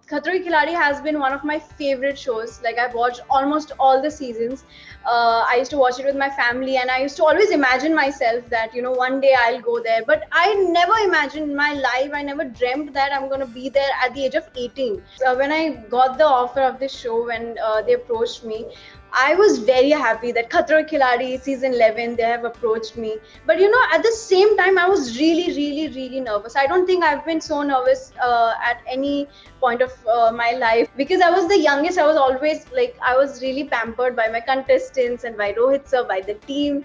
Khatro Ke Khiladi has been one of my favorite shows. Like I've watched almost all the seasons. I used to watch it with my family, and I used to always imagine myself that one day I'll go there. But I never imagined in my life. I never dreamt that I'm gonna be there at the age of 18. When I got the offer of this show, when they approached me, I was very happy that Khatro Ke Khiladi season 11 they have approached me. But at the same time, I was really, really, really nervous. I don't think I've been so nervous at any point of my life because I was the youngest. I was always like I was really pampered by my contestants and by Rohit sir, by the team.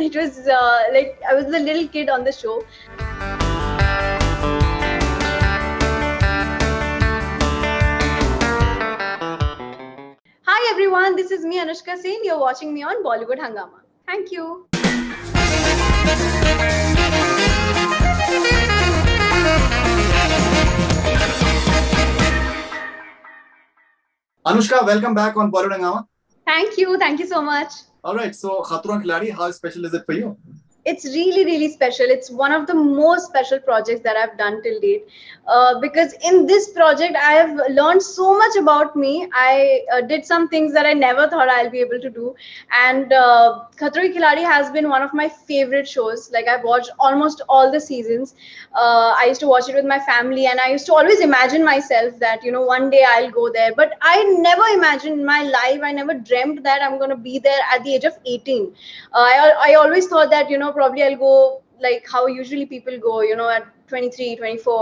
It was like I was the little kid on the show. Hi everyone, this is me Anushka Sen. You're watching me on Bollywood Hangama. Thank you. Anushka, welcome back on Bollywood Hangama. Thank you so much. All right, so Khatron Khiladi, how special is it for you? It's really, really special. It's one of the most special projects that I've done till date, because in this project I have learned so much about me. I did some things that I never thought I'll be able to do, and Khatro Ke Khiladi has been one of my favorite shows. Like I've watched almost all the seasons. I used to watch it with my family, and I used to always imagine myself that one day I'll go there. But I never imagined in my life. I never dreamt that I'm gonna be there at the age of 18. I always thought that probably I'll go like how usually people go at 23, 24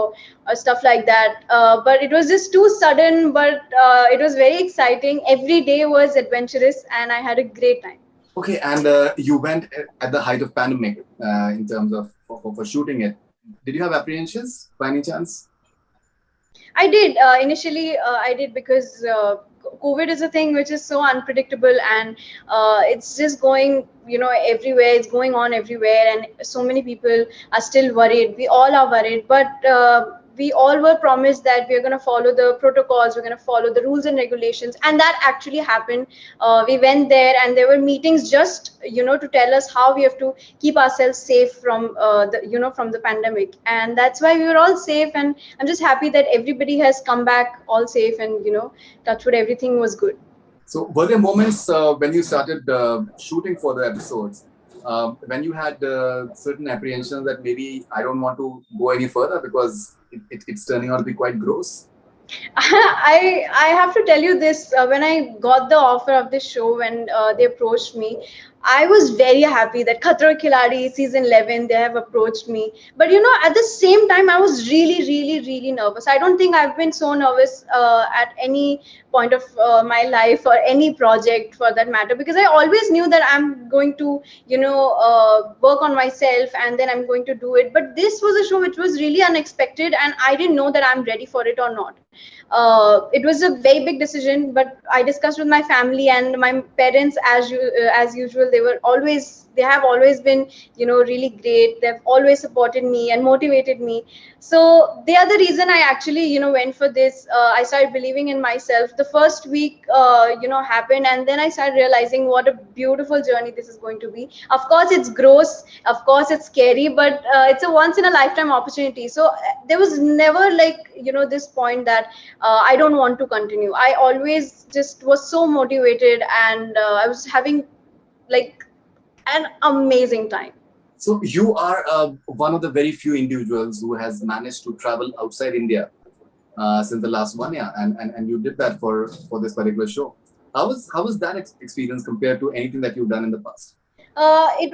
or stuff like that, but it was just too sudden, but it was very exciting. Every day was adventurous and I had a great time. Okay, and you went at the height of pandemic in terms of for shooting it. Did you have apprehensions by any chance? I did initially. I did because COVID is a thing which is so unpredictable, and it's just going, everywhere. It's going on everywhere, and so many people are still worried. We all are worried, but we all were promised that we are going to follow the protocols. We're going to follow the rules and regulations, and that actually happened. We went there, and there were meetings just, to tell us how we have to keep ourselves safe from from the pandemic, and that's why we were all safe. And I'm just happy that everybody has come back all safe, and touch wood, everything was good. So were there moments when you started shooting for the episodes when you had certain apprehensions that maybe I don't want to go any further because it's turning out to be quite gross? I have to tell you this. When I got the offer of this show, when they approached me, I was very happy that Khatro Ke Khiladi season 11 they have approached me. But at the same time, I was really, really, really nervous. I don't think I've been so nervous at any point of my life or any project for that matter, because I always knew that I'm going to work on myself and then I'm going to do it. But this was a show which was really unexpected, and I didn't know that I'm ready for it or not. It was a very big decision, but I discussed with my family and my parents. As usual, they have always been really great. They've always supported me and motivated me. So they are the reason I actually went for this. I started believing in myself. The first week happened, and then I started realizing what a beautiful journey this is going to be. Of course it's gross, of course it's scary, but it's a once in a lifetime opportunity. So there was never like this point that I don't want to continue. I always just was so motivated, and I was having like an amazing time. So you are one of the very few individuals who has managed to travel outside India since the last 1 year, and you did that for this particular show. How was that experience compared to anything that you've done in the past? It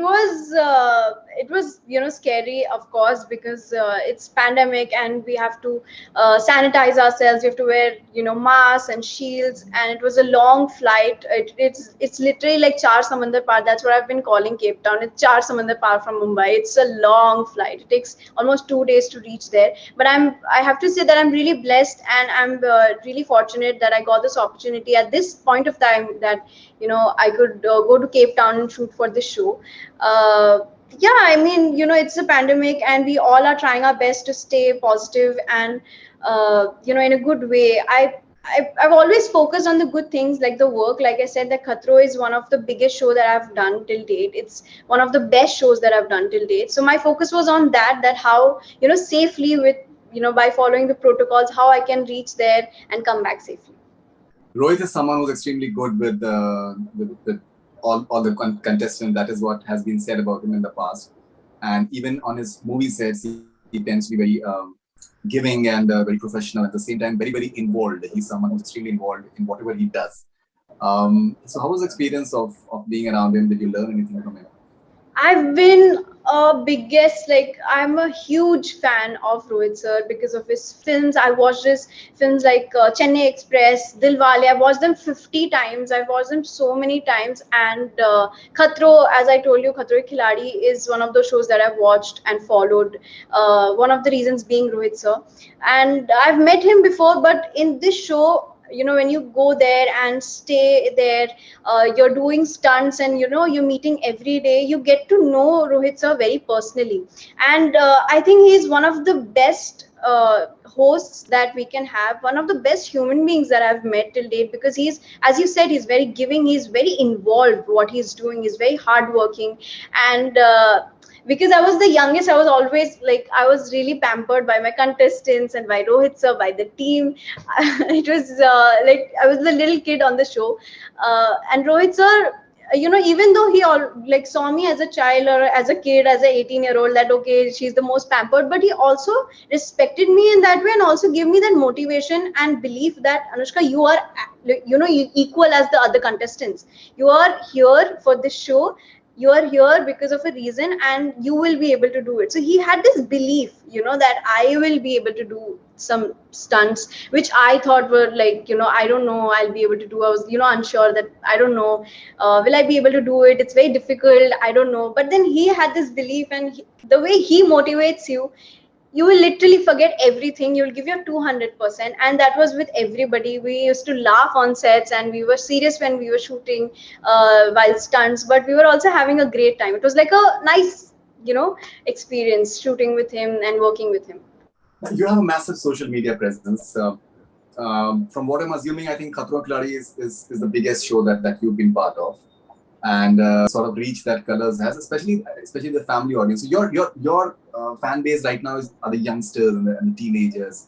was scary, of course, because it's pandemic and we have to sanitize ourselves. We have to wear masks and shields, and it was a long flight. It's literally like Char Samandar Par. That's what I've been calling Cape Town. It's Char Samandar Par from Mumbai. It's a long flight. It takes almost 2 days to reach there. But I have to say that I'm really blessed, and I'm really fortunate that I got this opportunity at this point of time, that I could go to Cape Town and shoot for this show. Yeah, I mean, it's a pandemic, and we all are trying our best to stay positive and in a good way. I've always focused on the good things, like the work. Like I said, that Khatro is one of the biggest show that I've done till date. It's one of the best shows that I've done till date. So my focus was on that how safely with by following the protocols, how I can reach there and come back safely. Rohit is someone who's extremely good with all the contestants. That is what has been said about him in the past. And even on his movie sets, he tends to be very giving and very professional. At the same time, very, very involved. He's someone who's extremely involved in whatever he does. So how was the experience of being around him? Did you learn anything from him? I've been a biggest, like, I'm a huge fan of Rohit sir because of his films. I watched his films like Chennai Express, Dilwale. I've watched them 50 times. I've watched them so many times. And Khatro, as I told you, Khatro Ke Khiladi is one of those shows that I've watched and followed. One of the reasons being Rohit sir. And I've met him before, but in this show, when you go there and stay there, you're doing stunts, and you're meeting every day, you get to know Rohit sir very personally. And I think he's one of the best hosts that we can have, one of the best human beings that I've met till date, because he's, as you said, he's very giving, he's very involved. What he's doing is very hardworking. And because I was the youngest, I was always like, I was really pampered by my contestants and by Rohit sir, by the team. It was like I was the little kid on the show. And Rohit sir, even though he all like saw me as a child or as a kid, as a 18-year-old, that okay, she's the most pampered, but he also respected me in that way, and also gave me that motivation and belief that Anushka, you are equal as the other contestants. You are here for this show, you are here because of a reason, and you will be able to do it. So he had this belief, that I will be able to do some stunts which I thought were like, I don't know, I'll be able to do. I was unsure that I don't know, will I be able to do it, it's very difficult, I don't know. But then he had this belief, and the way he motivates you, you will literally forget everything, you'll give your 200%. And that was with everybody. We used to laugh on sets, and we were serious when we were shooting while stunts, but we were also having a great time. It was like a nice experience shooting with him and working with him. You have a massive social media presence. From what I'm assuming, I think Khatro Ke Khiladi is the biggest show that you've been part of, and sort of reach that Colors has, especially the family audience. So your fan base right now are the youngsters and the teenagers,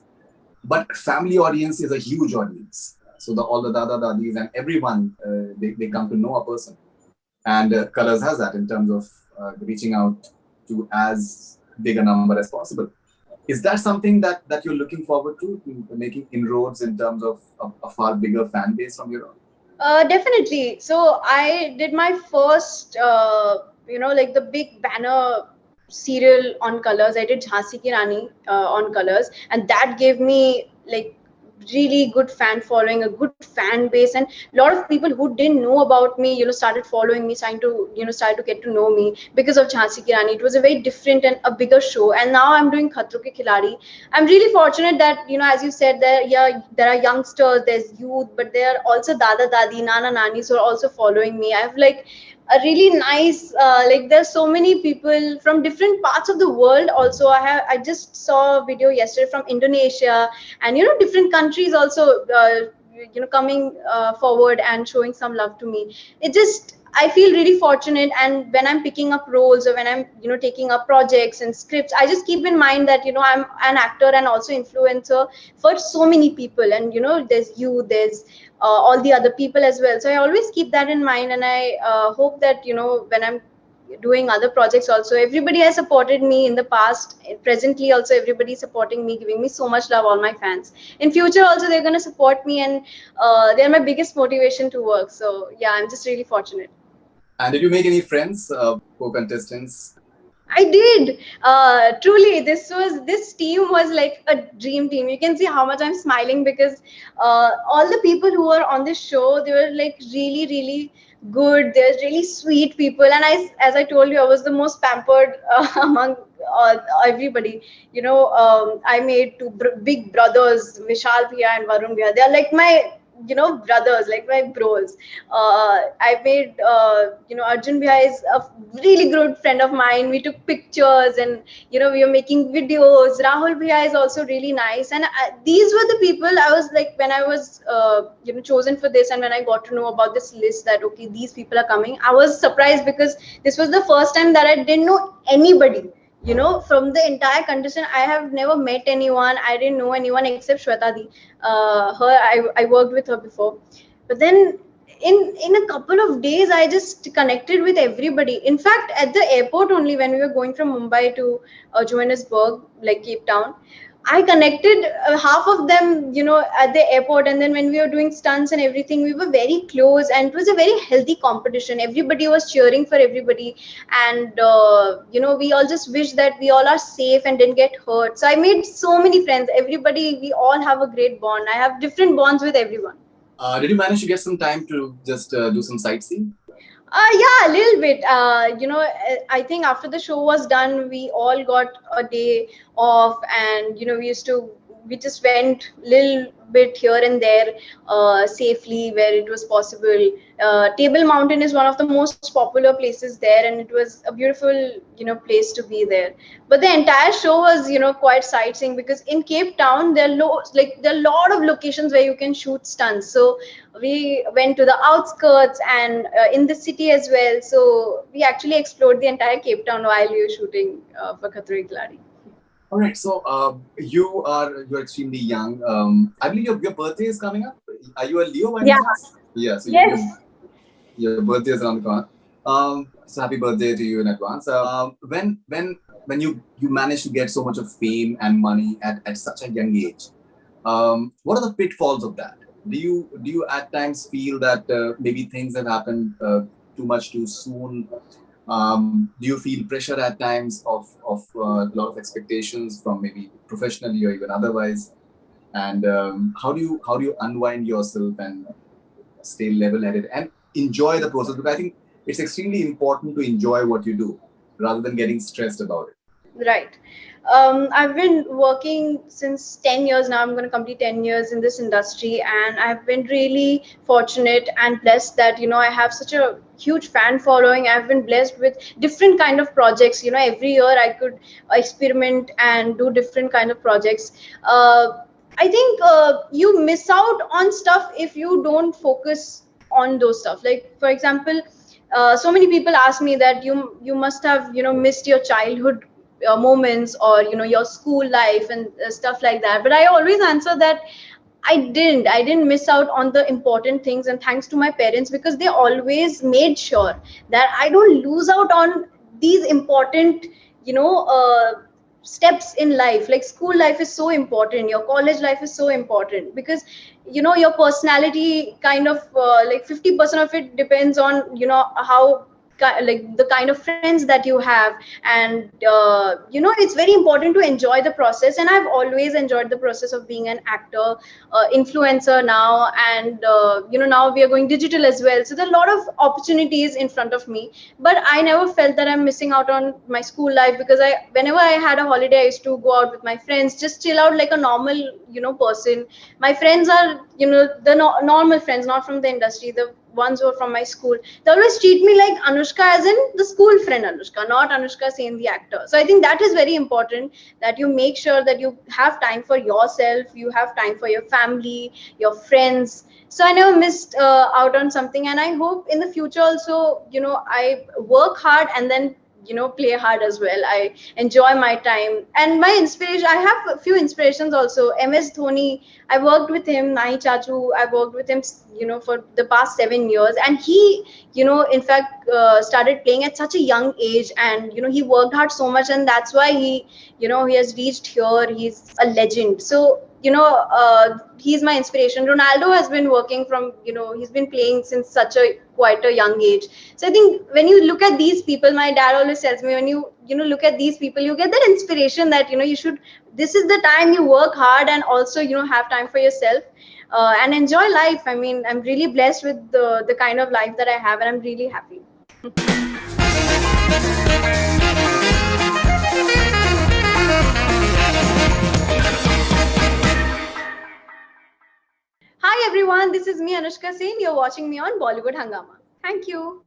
but family audience is a huge audience. So all the dada dadis and everyone, they come to know a person, and Colors has that in terms of reaching out to as big a number as possible. Is that something that you're looking forward to making inroads in terms of a far bigger fan base from your own? Definitely. So I did my first, like the big banner serial on Colors. I did Jhansi Ki Rani on Colors, and that gave me like really good fan following, a good fan base, and a lot of people who didn't know about me, started following me, started to get to know me because of Jhansi Ki Rani. It was a very different and a bigger show, and now I'm doing Khatro Ke Khiladi. I'm really fortunate that, as you said, there are youngsters, there's youth, but there are also Dada Dadi, Nana Nanis who are also following me. I have like a really nice like there's so many people from different parts of the world. Also, I just saw a video yesterday from Indonesia, and different countries also coming forward and showing some love to me. I feel really fortunate, and when I'm picking up roles, or when I'm taking up projects and scripts, I just keep in mind that I'm an actor and also influencer for so many people, and there's you, there's all the other people as well. So I always keep that in mind, and I hope that when I'm doing other projects also, everybody has supported me in the past, presently also everybody supporting me, giving me so much love, all my fans. In future also they're going to support me, and they're my biggest motivation to work. So yeah, I'm just really fortunate. And did you make any friends, co-contestants? I did. Truly, this team was like a dream team. You can see how much I'm smiling because all the people who were on this show, they were like really, really good. They're really sweet people, and as I told you, I was the most pampered among everybody. I made two big brothers, Vishal Bhaiya and Varun Bhaiya. They're like my brothers, like my bros. I made Arjun Bhaiya is a really good friend of mine. We took pictures, and we were making videos. Rahul Bhaiya is also really nice, and these were the people I was like, when I was chosen for this, and when I got to know about this list, that okay, these people are coming, I was surprised because this was the first time that I didn't know anybody. from the entire contestant, I have never met anyone. I didn't know anyone except Shweta Di. I worked with her before, but then in a couple of days, I just connected with everybody. In fact, at the airport only, when we were going from Mumbai to Johannesburg, like Cape Town, I connected half of them, at the airport. And then when we were doing stunts and everything, we were very close, and it was a very healthy competition. Everybody was cheering for everybody, and we all just wish that we all are safe and didn't get hurt. So I made so many friends. Everybody, we all have a great bond. I have different bonds with everyone. Did you manage to get some time to just do some sightseeing? Yeah, a little bit. I think after the show was done, we all got a day off, and we just went little bit here and there, safely where it was possible. Table Mountain is one of the most popular places there, and it was a beautiful, place to be there. But the entire show was, quite sightseeing, because in Cape Town there are a lot of locations where you can shoot stunts. So we went to the outskirts and in the city as well. So we actually explored the entire Cape Town while we were shooting for Khatro Ke Khiladi. All right, so you're extremely young. I believe your birthday is coming up. Are you a Leo by any Yeah. chance? Yeah. So Yes. your birthday is around the corner. So happy birthday to you in advance. When you manage to get so much of fame and money at such a young age, what are the pitfalls of that? Do you at times feel that maybe things have happened too much too soon? Do you feel pressure at times of a lot of expectations from maybe professionally or even otherwise? And how do you unwind yourself and stay level-headed and enjoy the process? Because I think it's extremely important to enjoy what you do rather than getting stressed about it. Right. I've been working since 10 years now. I'm going to complete 10 years in this industry, and I've been really fortunate and blessed that, I have such a huge fan following. I've been blessed with different kind of projects. Every year I could experiment and do different kind of projects. I think you miss out on stuff if you don't focus on those stuff. Like, for example, so many people ask me that you must have missed your childhood moments, or your school life and stuff like that. But I always answer that I didn't miss out on the important things, and thanks to my parents, because they always made sure that I don't lose out on these important you know uh, steps in life. Like, school life is so important, your college life is so important, because your personality kind of, like 50% of it depends on how like the kind of friends that you have. And it's very important to enjoy the process, and I've always enjoyed the process of being an actor, influencer now. And now we are going digital as well, so there are a lot of opportunities in front of me. But I never felt that I'm missing out on my school life, because whenever I had a holiday, I used to go out with my friends, just chill out like a normal person. My friends are the normal friends, not from the industry, the ones who are from my school. They always treat me like Anushka, as in the school friend Anushka, not Anushka Sen, the actor. So I think that is very important, that you make sure that you have time for yourself, you have time for your family, your friends. So I never missed out on something, and I hope in the future also, I work hard and then play hard as well. I enjoy my time. And my inspiration, I have a few inspirations also. MS Dhoni, I worked with him. Nahi Chachu, I worked with him for the past 7 years, and he in fact started playing at such a young age. And he worked hard so much, and that's why he has reached here. He's a legend. So he's my inspiration. Ronaldo has been working from, he's been playing since such a quite a young age. So I think when you look at these people, my dad always tells me, when you look at these people, you get that inspiration that you should, this is the time you work hard, and also have time for yourself, and enjoy life. I mean, I'm really blessed with the kind of life that I have, and I'm really happy. Hi everyone, this is me Anushka Sen. You're watching me on Bollywood Hangama. Thank you.